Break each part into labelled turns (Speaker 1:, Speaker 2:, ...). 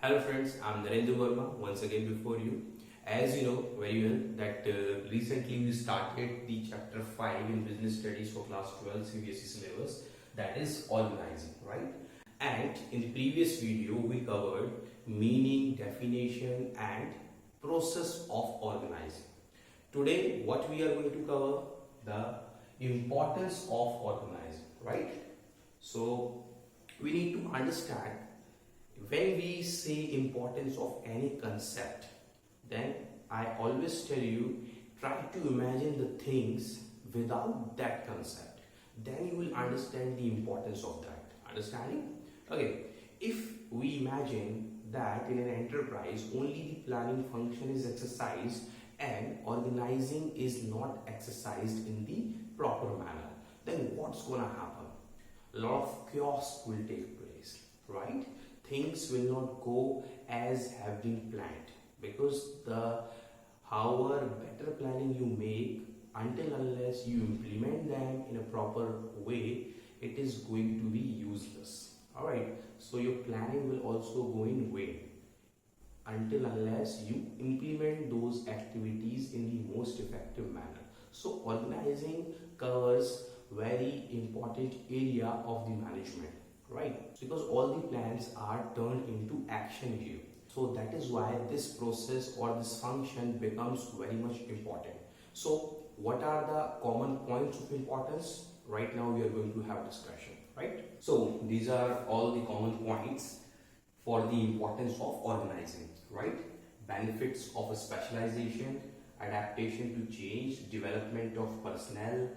Speaker 1: Hello friends, I'm Narendra Verma once again before you. As you know very well that recently we started the chapter 5 in business studies for class 12 CBSE syllabus, that is organizing, right? And in the previous video we covered meaning, definition and process of organizing. Today what we are going to cover, the importance of organizing, right? So we need to understand when we say importance of any concept, then I always tell you, try to imagine the things without that concept. Then you will understand the importance of that. Understanding? Okay, if we imagine that in an enterprise only the planning function is exercised and organizing is not exercised in the proper manner, then what's gonna happen? A lot of chaos will take place, right? Things will not go as have been planned, because however better planning you make, until unless you implement them in a proper way, it is going to be useless. Alright, so your planning will also go in vain until unless you implement those activities in the most effective manner. So organizing covers very important area of the management, right? Because all the plans are turned into action here. So that is why this process or this function becomes very much important. So what are the common points of importance? Right now we are going to have discussion, right? So these are all the common points for the importance of organizing, right? Benefits of a specialization, adaptation to change, development of personnel,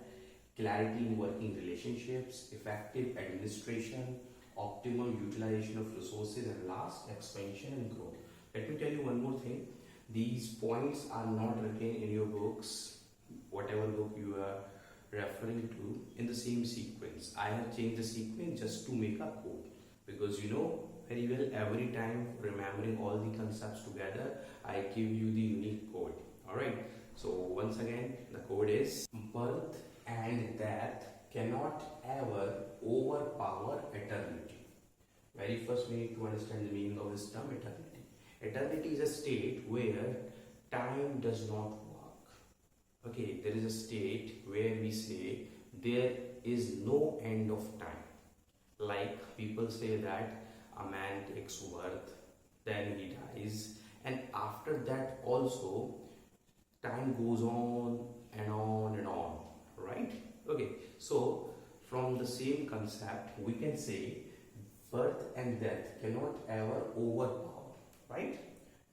Speaker 1: clarity in working relationships, effective administration, optimum utilization of resources, and last, expansion and growth. Let me tell you one more thing. These points are not written in your books, whatever book you are referring to, in the same sequence. I have changed the sequence just to make a code, because you know very well every time remembering all the concepts together, I give you the unique code. Alright, so once again, the code is: birth and death cannot ever overpower eternity. Very first we need to understand the meaning of this term, eternity. Eternity is a state where time does not work. Okay, there is a state where we say there is no end of time. Like people say that a man takes birth, then he dies, and after that also time goes on and on and on, right? Okay, so from the same concept we can say birth and death cannot ever overpower, right?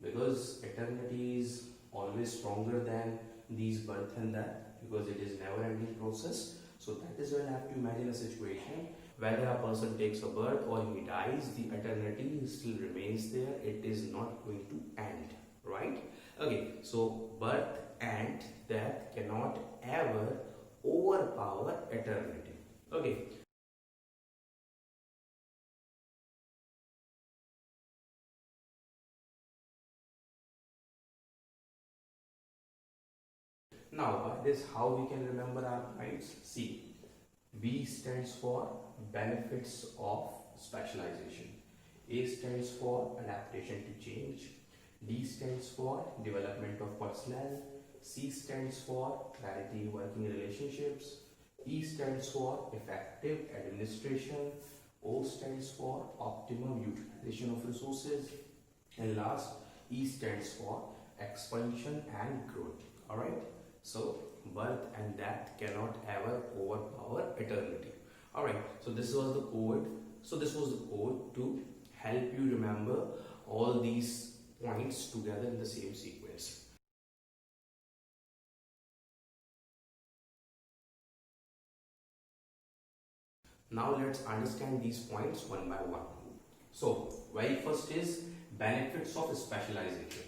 Speaker 1: Because eternity is always stronger than these birth and death, because it is never ending process. So that is when I have to imagine a situation whether a person takes a birth or he dies, the eternity still remains there. It is not going to end, right? Okay, so birth and death cannot ever overpower eternity. Okay. Now by this, how we can remember our points? See, B stands for benefits of specialization. A stands for adaptation to change. D stands for development of personnel. C stands for clarity in working relationships. E stands for effective administration. O stands for optimum utilization of resources. And last, E stands for expansion and growth. Alright, so birth and death cannot ever overpower eternity. Alright, so this was the code. So this was the code to help you remember all these points together in the same sequence. Now let's understand these points one by one. So very first is benefits of specialization.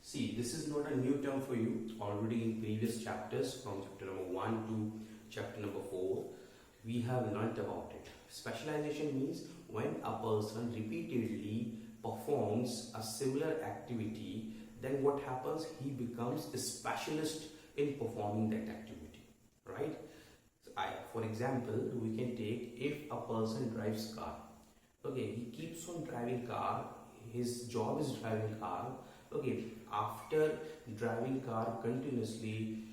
Speaker 1: See, this is not a new term for you. Already in previous chapters, from chapter number 1 to chapter number 4, we have learnt about it. Specialization means when a person repeatedly performs a similar activity, then what happens? He becomes a specialist in performing that activity, right? For example, we can take, if a person drives car, okay, he keeps on driving car, his job is driving car. Okay, after driving car continuously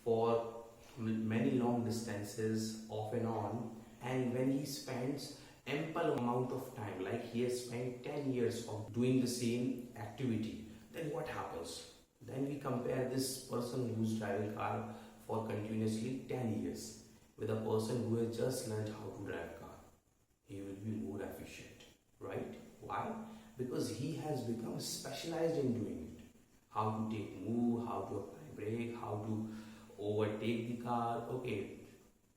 Speaker 1: for many long distances off and on, and when he spends ample amount of time, like he has spent 10 years of doing the same activity, then what happens? Then we compare this person who's driving car for continuously 10 years with a person who has just learned how to drive car. He will be more efficient, right? Why? Because he has become specialized in doing it. How to take move, how to apply brake, how to overtake the car, okay,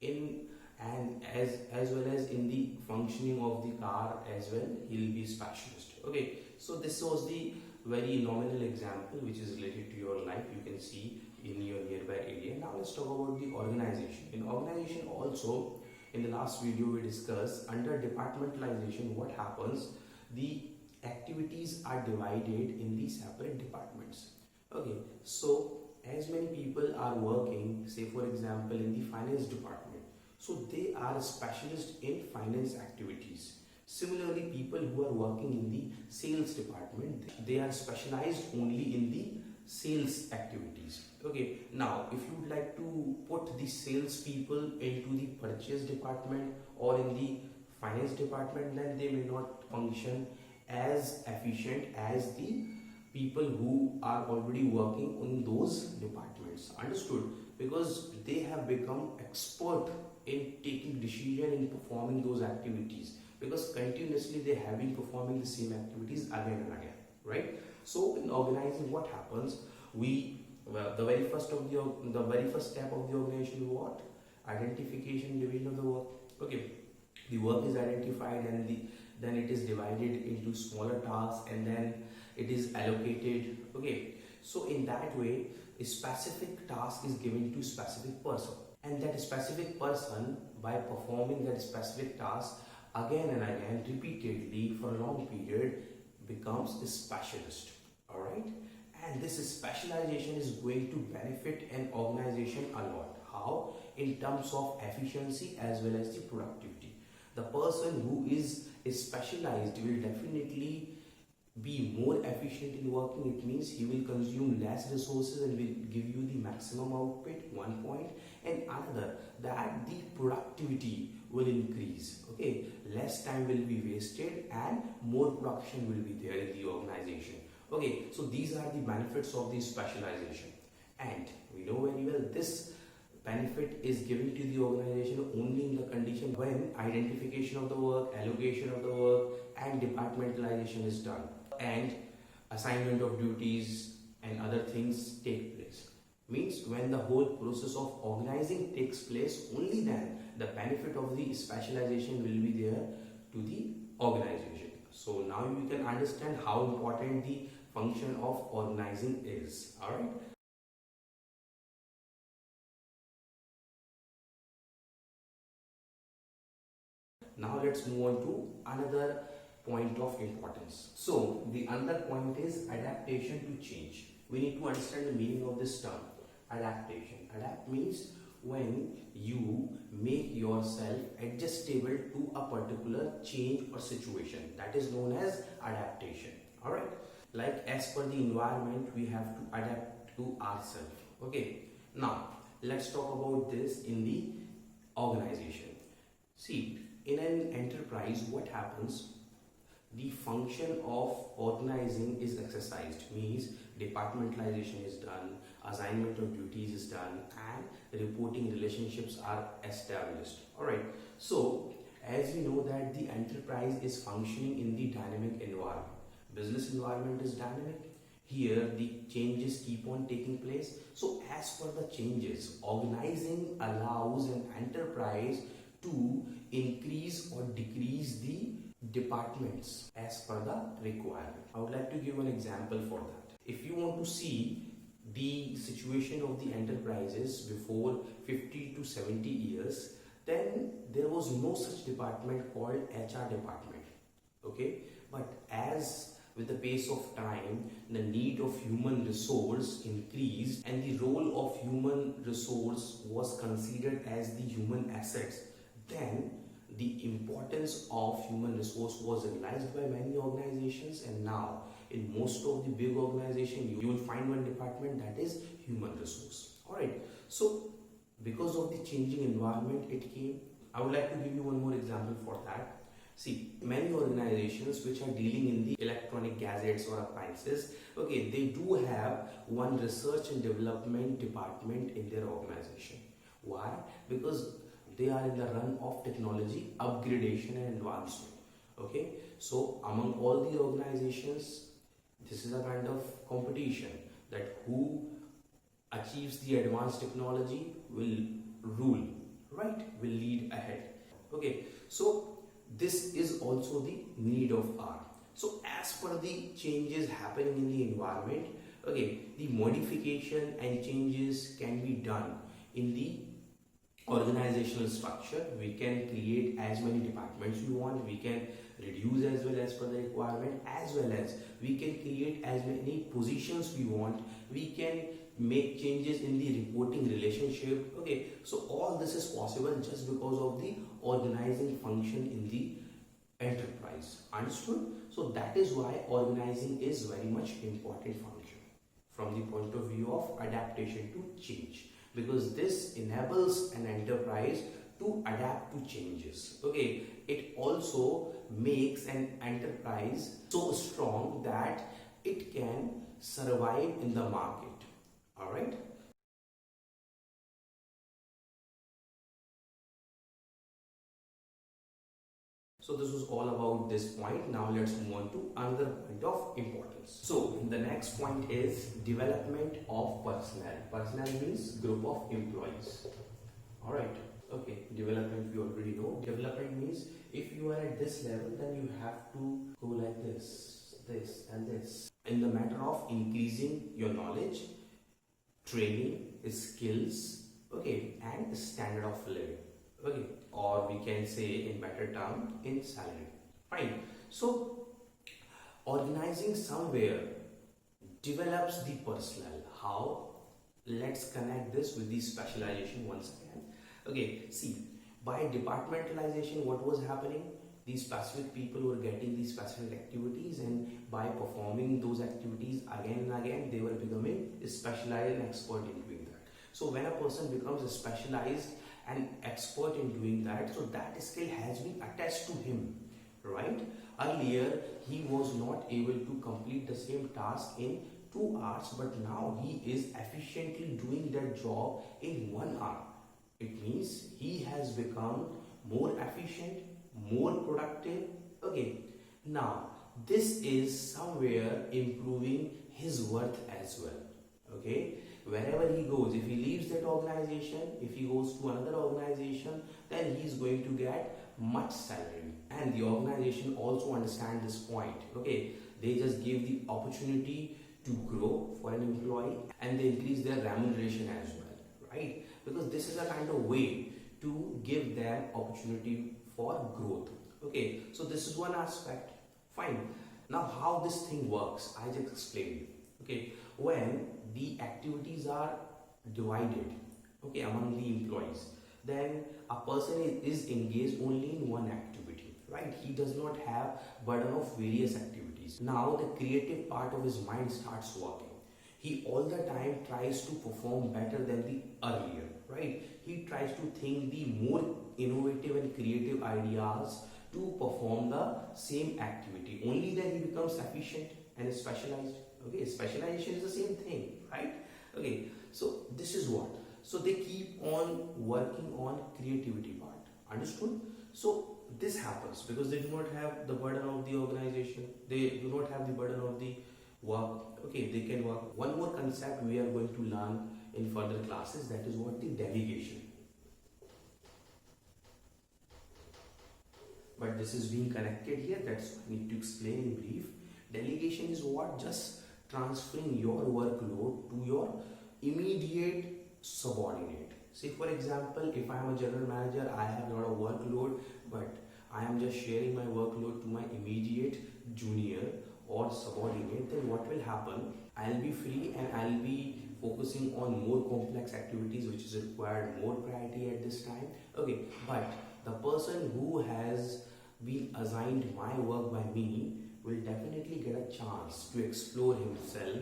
Speaker 1: in and as well as in the functioning of the car as well, he'll be specialist. Okay, so this was the very nominal example which is related to your life, you can see in your nearby area. Now let's talk about the organization. In organization also, in the last video we discussed under departmentalization what happens. The activities are divided in the separate departments. Okay, so as many people are working, say for example in the finance department, so they are specialists in finance activities. Similarly, people who are working in the sales department, they are specialized only in the sales activities. Okay, now if you would like to put the sales people into the purchase department or in the finance department, then they may not function as efficient as the people who are already working in those departments. Understood? Because they have become expert in taking decision in performing those activities, because continuously they have been performing the same activities again and again, right? So in organizing, what happens? The very first step of the organization is what? Identification, division of the work. Okay, the work is identified and then it is divided into smaller tasks and then it is allocated. Okay, so in that way a specific task is given to specific person, and that specific person, by performing that specific task again and again repeatedly for a long period, becomes a specialist. All right, and this specialization is going to benefit an organization a lot. How? In terms of efficiency as well as the productivity. The person who is specialized will definitely be more efficient in working. It means he will consume less resources and will give you the maximum output, one point. And another, that the productivity will increase. Okay, less time will be wasted and more production will be there in the organization. Okay, so these are the benefits of the specialization, and we know very well this benefit is given to the organization only in the condition when identification of the work, allocation of the work and departmentalization is done, and assignment of duties and other things take place. Means when the whole process of organizing takes place, only then the benefit of the specialization will be there to the organization. So now you can understand how important the function of organizing is. All right. Now let's move on to another point of importance. So the another point is adaptation to change. We need to understand the meaning of this term, adaptation. Adapt means when you make yourself adjustable to a particular change or situation. That is known as adaptation. All right. Like as per the environment, we have to adapt to ourselves. Okay. Now let's talk about this in the organization. See, in an enterprise, what happens? The function of organizing is exercised, means departmentalization is done, assignment of duties is done, and reporting relationships are established. Alright, so as we know that the enterprise is functioning in the dynamic environment. Business environment is dynamic. Here the changes keep on taking place. So as per the changes, organizing allows an enterprise to increase or decrease the departments as per the requirement. I would like to give an example for that. If you want to see the situation of the enterprises before 50 to 70 years, then there was no such department called HR department. Okay, but as with the pace of time, the need of human resource increased and the role of human resource was considered as the human assets. Then the importance of human resource was realized by many organizations, and now in most of the big organizations you will find one department that is human resource. Alright, so because of the changing environment it came. I would like to give you one more example for that. See, many organizations which are dealing in the electronic gadgets or appliances, okay, they do have one research and development department in their organization. Why? Because they are in the run of technology upgradation and advancement. Okay, so among all the organizations, this is a kind of competition that who achieves the advanced technology will rule, right? Will lead ahead. Okay, so this is also the need of hour. So as per the changes happening in the environment, okay, the modification and changes can be done in the organizational structure. We can create as many departments we want, we can reduce as well as per the requirement, as well as we can create as many positions we want, we can make changes in the reporting relationship. Okay, so all this is possible just because of the organizing function in the enterprise. Understood? So that is why organizing is very much important function from the point of view of adaptation to change, because this enables an enterprise to adapt to changes. Okay, it also makes an enterprise so strong that it can survive in the market. All right. So this was all about this point. Now let's move on to another point of importance. So the next point is development of personnel. Personnel means group of employees. All right. Okay. Development we already know. Development means if you are at this level, then you have to go like this, this, and this. In the matter of increasing your knowledge, training, skills, okay, and standard of living. Okay, or we can say in better term, in salary. Fine. So organizing somewhere develops the personnel. How? Let's connect this with the specialization once again. Okay, see, by departmentalization, what was happening? These specific people were getting these specific activities, and by performing those activities again and again, they were becoming specialized and expert in doing that. So when a person becomes specialized and expert in doing that, so that skill has been attached to him, right? Earlier he was not able to complete the same task in 2 hours, but now he is efficiently doing that job in 1 hour. It means he has become more efficient, more productive. Okay, now this is somewhere improving his worth as well. Okay, wherever he goes, if he leaves that organization, if he goes to another organization, then he is going to get much salary, and the organization also understand this point. Okay, they just give the opportunity to grow for an employee, and they increase their remuneration as well, right? Because this is a kind of way to give them opportunity for growth. Okay, so this is one aspect. Fine. Now how this thing works, I just explained you. Okay, when the activities are divided, okay, among the employees, then a person is engaged only in one activity, right? He does not have burden of various activities. Now the creative part of his mind starts working. He all the time tries to perform better than the earlier, right? He tries to think the more innovative and creative ideas to perform the same activity. Only then he becomes efficient and specialized. Okay, specialization is the same thing, right? Okay, so this is what. So they keep on working on creativity part. Understood? So this happens because they do not have the burden of the organization. They do not have the burden of the work. Okay, they can work. One more concept we are going to learn in further classes, that is what the delegation. But this is being connected here, that's what I need to explain in brief. Delegation is what? Just transferring your workload to your immediate subordinate. Say for example, if I am a general manager, I have a lot of workload, but I am just sharing my workload to my immediate junior or subordinate, then what will happen? I'll be free and I'll be focusing on more complex activities which is required more priority at this time. Okay, but the person who has been assigned my work by me will definitely get a chance to explore himself.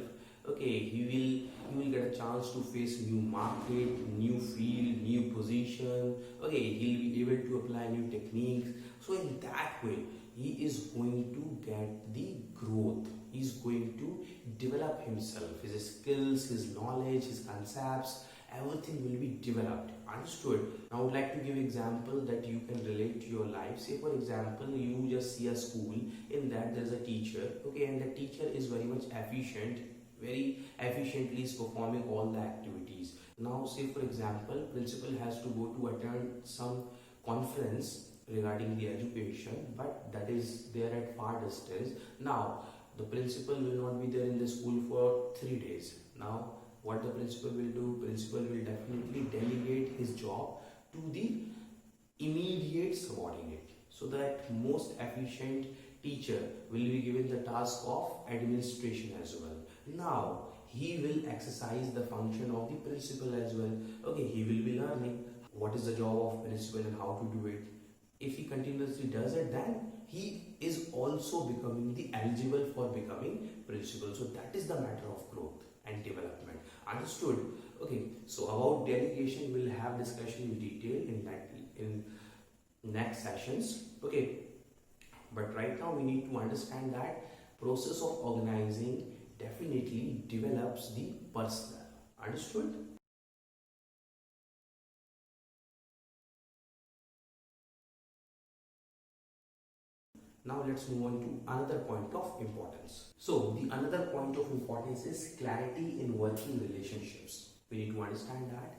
Speaker 1: Okay, he will get a chance to face new market, new field, new position. Okay, he'll be able to apply new techniques. So in that way, he is going to get the growth. He's going to develop himself, his skills, his knowledge, his concepts, everything will be developed. Understood? Now I would like to give example that you can relate to your life. Say for example, you just see a school, in that there is a teacher, okay, and the teacher is very much efficient, very efficiently is performing all the activities. Now say for example, principal has to go to attend some conference regarding the education, but that is there at far distance. Now the principal will not be there in the school for 3 days. Now what the principal will do? Principal will definitely delegate his job to the immediate subordinate, so that most efficient teacher will be given the task of administration as well. Now he will exercise the function of the principal as well. Okay, he will be learning what is the job of principal and how to do it. If he continuously does it, then he is also becoming the eligible for becoming principal. So that is the matter of growth and development. Understood? Okay, so about delegation we'll have discussion in detail in next sessions. Okay, but right now we need to understand that process of organizing definitely develops the personnel. Understood? Now let's move on to another point of importance. So the another point of importance is clarity in working relationships. We need to understand that.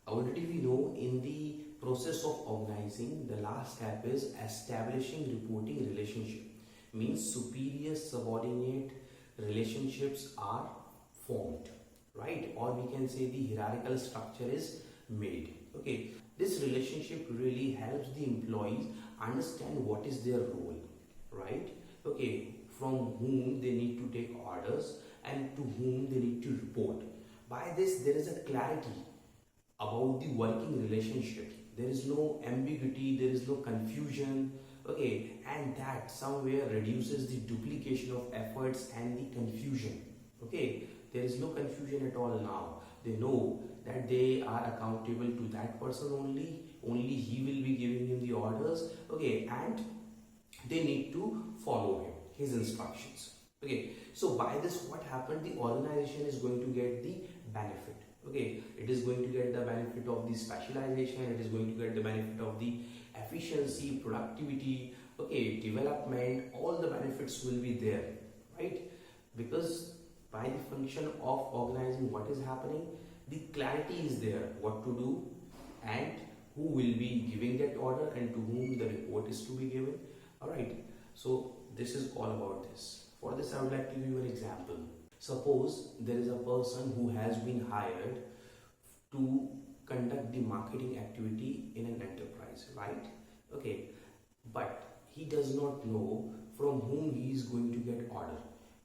Speaker 1: Already we know in the process of organizing, the last step is establishing reporting relationship. Means superior subordinate relationships are formed, right? Or we can say the hierarchical structure is made. Okay, this relationship really helps the employees understand what is their role, right? Okay, from whom they need to take orders and to whom they need to report. By this there is a clarity about the working relationship. There is no ambiguity, there is no confusion. Okay, and that somewhere reduces the duplication of efforts and the confusion. Okay, there is no confusion at all now. They know that they are accountable to that person only he will be giving him the orders. Okay, and they need to follow him, his instructions. Okay, so by this what happened, the organization is going to get the benefit. Okay, it is going to get the benefit of the specialization, it is going to get the benefit of the efficiency, productivity, okay, development, all the benefits will be there, right? Because by the function of organizing, what is happening, the clarity is there, what to do and who will be giving that order and to whom the report is to be given. All right, so this is all about this. For this I would like to give you an example. Suppose there is a person who has been hired to conduct the marketing activity in an enterprise, right? Okay, but he does not know from whom he is going to get order.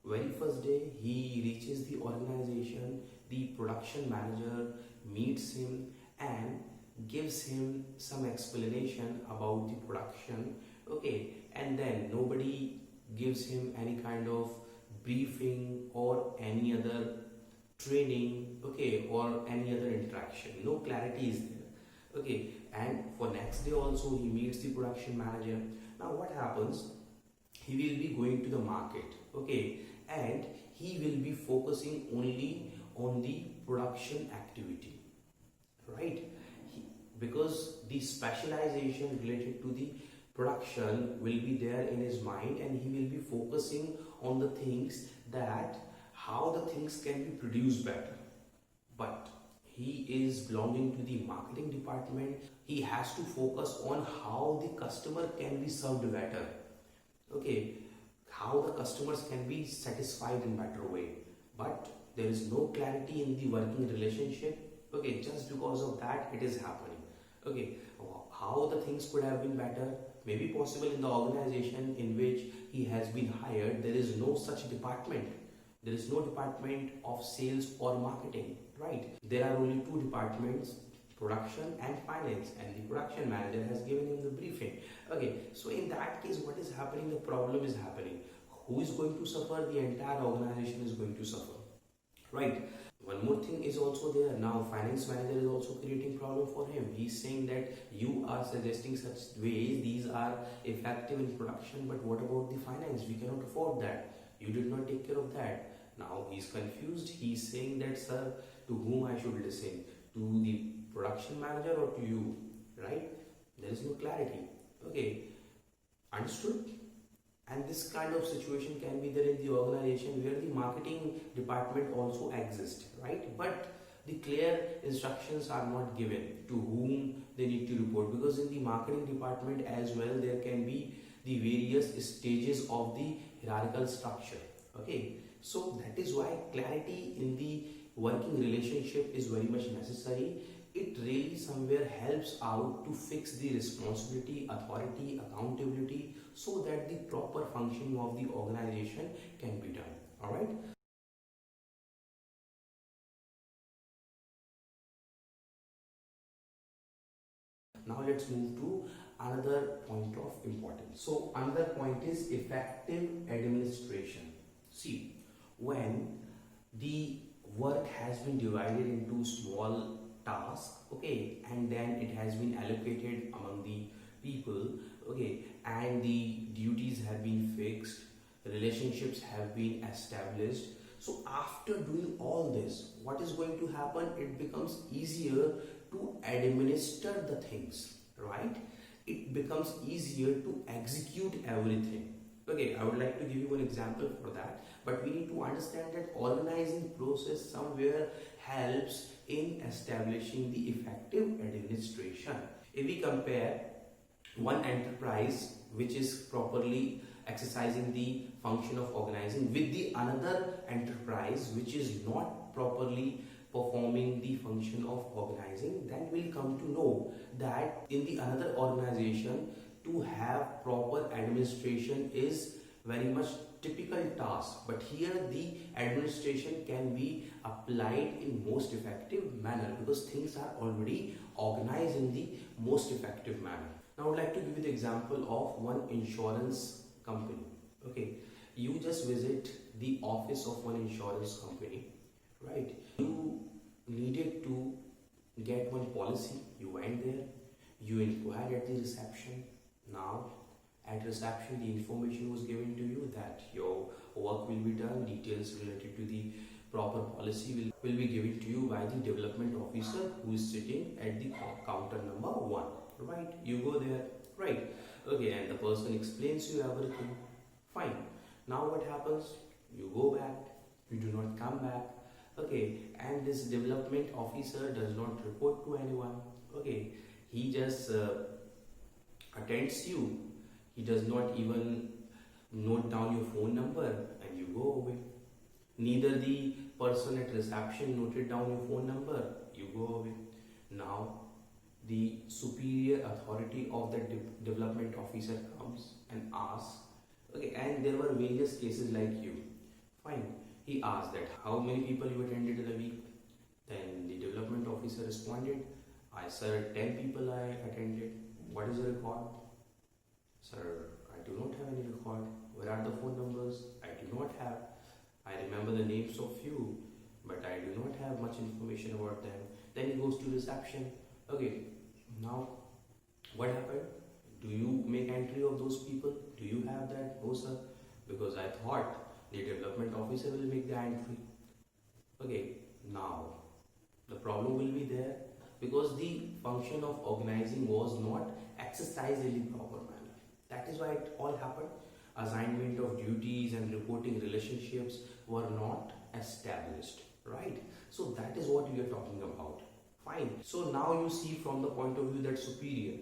Speaker 1: Very first day he reaches the organization, the production manager meets him and gives him some explanation about the production. Okay, and then nobody gives him any kind of briefing or any other training, okay, or any other interaction. No clarity is there. Okay, and for next day also he meets the production manager. Now what happens, he will be going to the market, okay, and he will be focusing only on the production activity, right? Because the specialization related to the production will be there in his mind, and he will be focusing on the things that how the things can be produced better. But he is belonging to the marketing department, he has to focus on how the customer can be served better. Okay, how the customers can be satisfied in better way. But there is no clarity in the working relationship. Okay, just because of that it is happening. Okay, how the things could have been better, maybe possible in the organization in which he has been hired, there is no such department. There is no department of sales or marketing, right? There are only two departments, production and finance, and the production manager has given him the briefing. Okay, so in that case, what is happening? The problem is happening. Who is going to suffer? The entire organization is going to suffer, right? One more thing is also there. Now finance manager is also creating problem for him. He's saying that you are suggesting such ways, these are effective in production, but what about the finance? We cannot afford that. You did not take care of that. Now he's confused. He's saying that, sir, to whom I should listen? To the production manager or to you? Right? There is no clarity. Okay, understood? And this kind of situation can be there in the organization where the marketing department also exists, right? But the clear instructions are not given to whom they need to report, because in the marketing department as well there can be the various stages of the hierarchical structure. Okay, so that is why clarity in the working relationship is very much necessary. It really somewhere helps out to fix the responsibility, authority, accountability, so that the proper functioning of the organization can be done. All right. Now let's move to another point of importance. So another point is effective administration. See, when the work has been divided into small tasks, okay, and then it has been allocated among the people, okay, and the duties have been fixed, relationships have been established. So after doing all this, what is going to happen? It becomes easier to administer the things, right? It becomes easier to execute everything. Okay, I would like to give you an example for that, but we need to understand that organizing process somewhere helps in establishing the effective administration. If we compare one enterprise which is properly exercising the function of organizing with the another enterprise which is not properly performing the function of organizing, then we'll come to know that in the another organization to have proper administration is very much typical task, but here the administration can be applied in most effective manner because things are already organized in the most effective manner. Now I would like to give you the example of one insurance company. Okay, you just visit the office of one insurance company, right? You needed to get one policy. You went there, you inquired at the reception. Now at reception the information was given to you that your work will be done, details related to the proper policy will be given to you by the development officer who is sitting at the counter number 1, right? You go there, right? Okay, and the person explains you everything, fine. Now what happens? You go back, you do not come back, okay, and this development officer does not report to anyone. Okay, he just attends you. He does not even note down your phone number and you go away. Neither the person at reception noted down your phone number, you go away. Now the superior authority of the development officer comes and asks, okay, and there were various cases like you, fine. He asked that how many people you attended in a week. Then the development officer responded, sir, 10 people I attended. What is the record? Sir, I do not have any record. Where are the phone numbers? I do not have. I remember the names of few, but I do not have much information about them. Then he goes to reception. Okay, now what happened? Do you make entry of those people? Do you have that? No, sir, because I thought the development officer will make the entry. Okay, now the problem will be there because the function of organizing was not exercised in the proper manner. That is why it all happened. Assignment of duties and reporting relationships were not established, right? So that is what we are talking about. Fine. So now you see from the point of view that superior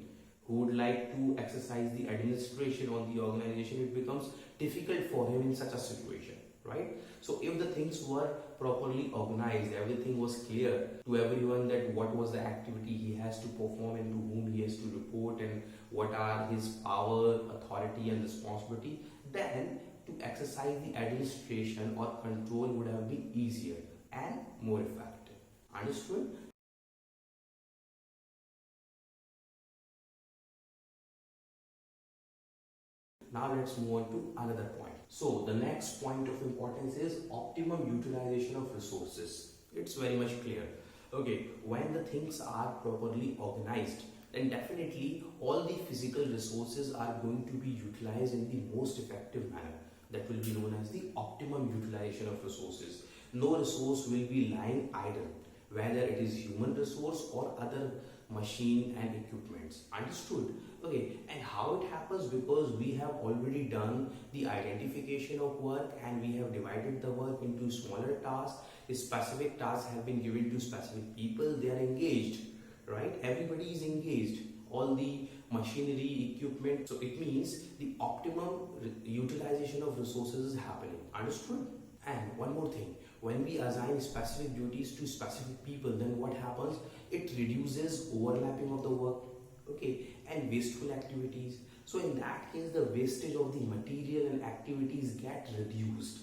Speaker 1: who would like to exercise the administration on the organization, it becomes difficult for him in such a situation, right? So if the things were properly organized, everything was clear to everyone that what was the activity he has to perform and to whom he has to report and what are his power, authority and responsibility, then to exercise the administration or control would have been easier and more effective. Understood? Now let's move on to another point. So the next point of importance is optimum utilization of resources. It's very much clear. Okay, when the things are properly organized, then definitely all the physical resources are going to be utilized in the most effective manner. That will be known as the optimum utilization of resources. No resource will be lying idle, whether it is human resource or other machine and equipments. Understood? Okay, and how it happens? Because we have already done the identification of work and we have divided the work into smaller tasks. Specific tasks have been given to specific people. They are engaged, right? Everybody is engaged. All the machinery, equipment. So it means the optimum utilization of resources is happening. Understood? And one more thing, when we assign specific duties to specific people, then what happens? It reduces overlapping of the work, okay, and wasteful activities. So in that case, the wastage of the material and activities get reduced.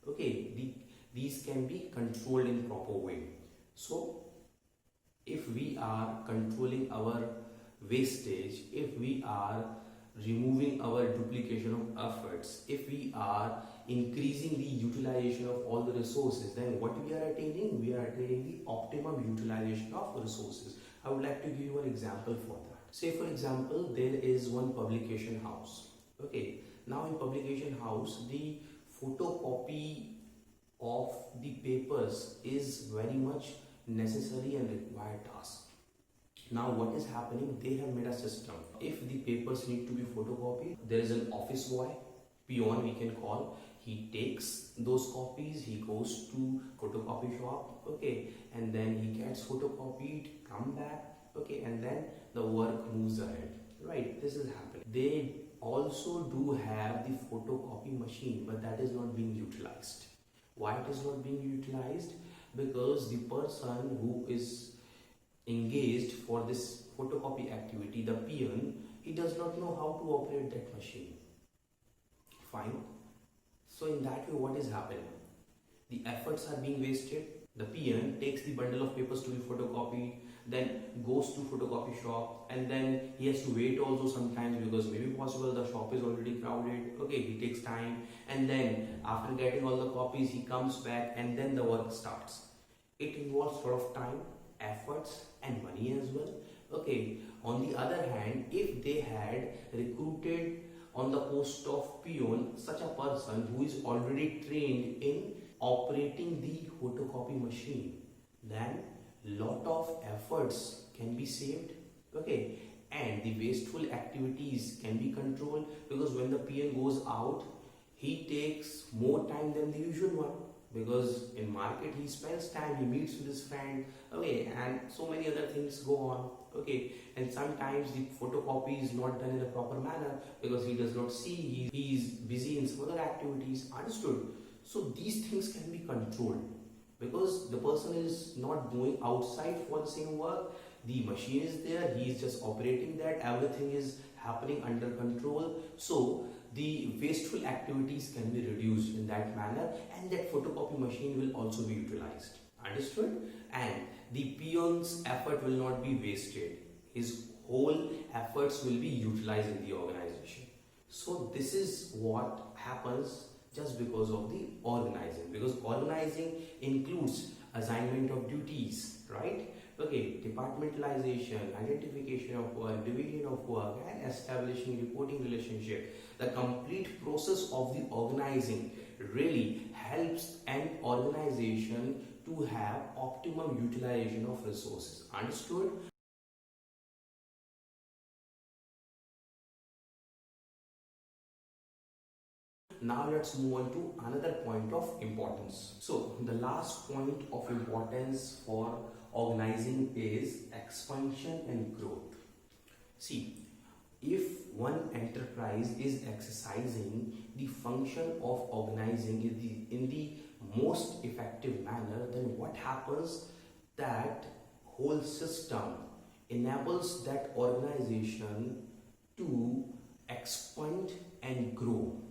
Speaker 1: Okay, these can be controlled in proper way. So if we are controlling our wastage, if we are removing our duplication of efforts, if we are increasing the utilization of all the resources, then what we are attaining? We are attaining the optimum utilization of resources. I would like to give you an example for that. Say for example, there is one publication house. Okay, now in publication house, the photocopy of the papers is very much necessary and required task. Now what is happening? They have made a system. If the papers need to be photocopied, there is an office boy, peon we can call. He takes those copies, he goes to photocopy shop, okay, and then he gets photocopied, come back, okay, and then the work moves ahead, right? This is happening. They also do have the photocopy machine, but that is not being utilized. Why it is not being utilized? Because the person who is engaged for this photocopy activity, the peon, he does not know how to operate that machine. Fine. So in that way, what is happening? The efforts are being wasted. The peon takes the bundle of papers to be photocopied, then goes to photocopy shop, and then he has to wait also sometimes because maybe possible the shop is already crowded. Okay, he takes time, and then after getting all the copies, he comes back, and then the work starts. It involves a lot of time, efforts, and money as well. Okay, on the other hand, if they had recruited on the post of peon such a person who is already trained in operating the photocopy machine, then lot of efforts can be saved, okay, and the wasteful activities can be controlled, because when the peon goes out, he takes more time than the usual one, because in market he spends time, he meets with his friend, okay, and so many other things go on, okay, and sometimes the photocopy is not done in a proper manner because he does not see, he is busy in some other activities. Understood? So these things can be controlled because the person is not going outside for the same work, the machine is there, he is just operating that, everything is happening under control, so the wasteful activities can be reduced in that manner, and that photocopy machine will also be utilized. Understood? And the peon's effort will not be wasted, his whole efforts will be utilized in the organization. So this is what happens just because of the organizing, because organizing includes assignment of duties, right? Okay, departmentalization, identification of work, division of work, and establishing reporting relationship. The complete process of the organizing really helps an organization to have optimum utilization of resources. Understood? Now let's move on to another point of importance. So the last point of importance for organizing is expansion and growth. See, if one enterprise is exercising the function of organizing in the most effective manner, then what happens? That whole system enables that organization to expand and grow,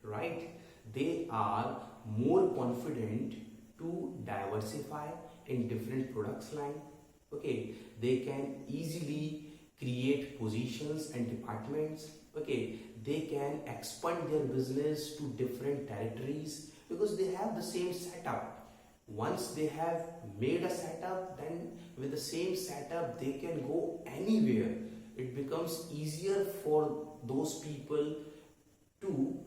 Speaker 1: right? They are more confident to diversify in different products line. Okay, they can easily create positions and departments. Okay, they can expand their business to different territories because they have the same setup. Once they have made a setup, then with the same setup they can go anywhere. It becomes easier for those people to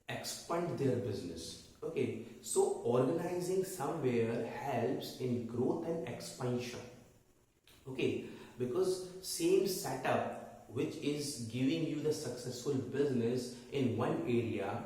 Speaker 1: expand their business. Okay, so organizing somewhere helps in growth and expansion. Okay, because same setup which is giving you the successful business in one area,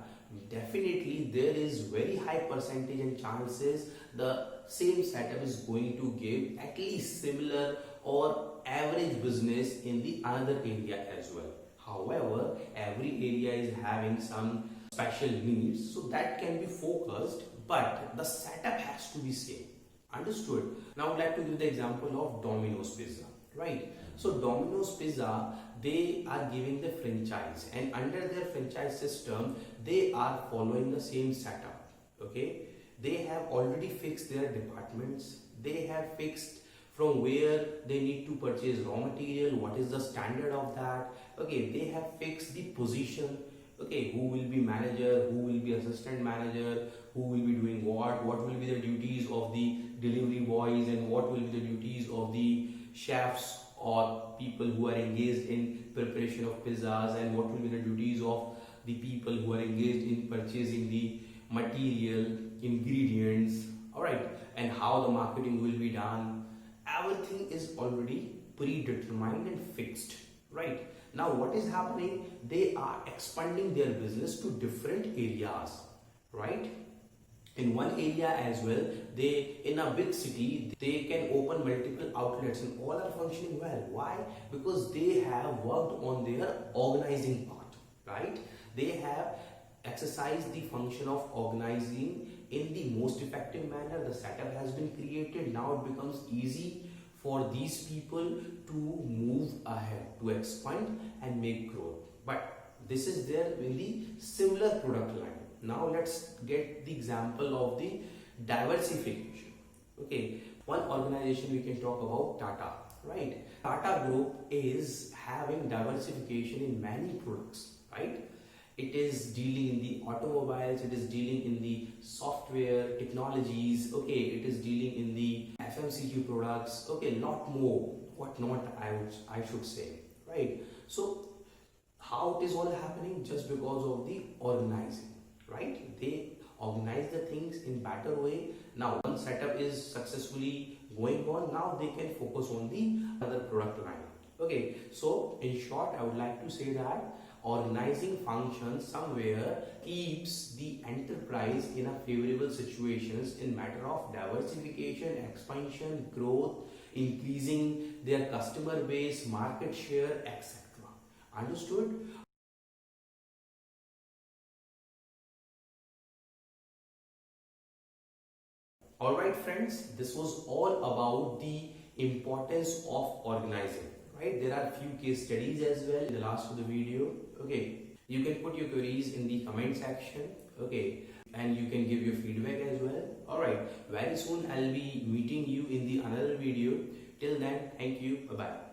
Speaker 1: definitely there is very high percentage and chances the same setup is going to give at least similar or average business in the another area as well. However, every area is having some special needs, so that can be focused, but the setup has to be same. Understood? Now I'd like to give the example of Domino's Pizza, right? So Domino's Pizza, they are giving the franchise, and under their franchise system they are following the same setup. Okay, they have already fixed their departments, they have fixed from where they need to purchase raw material, what is the standard of that. Okay, they have fixed the position. Okay, who will be manager, who will be assistant manager, who will be doing what will be the duties of the delivery boys, and what will be the duties of the chefs or people who are engaged in preparation of pizzas, and what will be the duties of the people who are engaged in purchasing the material, ingredients, alright, and how the marketing will be done. Everything is already predetermined and fixed, right? Now what is happening? They are expanding their business to different areas, right? In one area as well, they, in a big city, they can open multiple outlets and all are functioning well. Why? Because they have worked on their organizing part, right? They have exercised the function of organizing in the most effective manner. The setup has been created. Now it becomes easy for these people to move ahead, to expand and make growth. But this is there in the similar product line. Now let's get the example of the diversification. Okay, one organization we can talk about, Tata, right? Tata Group is having diversification in many products, right? It is dealing in the automobiles, it is dealing in the software technologies, okay, it is dealing in the FMCG products, okay, lot more, what not I should say, right? So how it is all happening? Just because of the organizing, right? They organize the things in better way. Now one setup is successfully going on, now they can focus on the other product line. Okay, so in short, I would like to say that organizing function somewhere keeps the enterprise in a favorable situations in matter of diversification, expansion, growth, increasing their customer base, market share, etc. Understood? Alright friends, this was all about the importance of organizing. Right, there are few case studies as well in the last of the video. Okay, you can put your queries in the comment section. Okay, and you can give your feedback as well. All right, very soon I'll be meeting you in the another video. Till then, thank you, bye bye.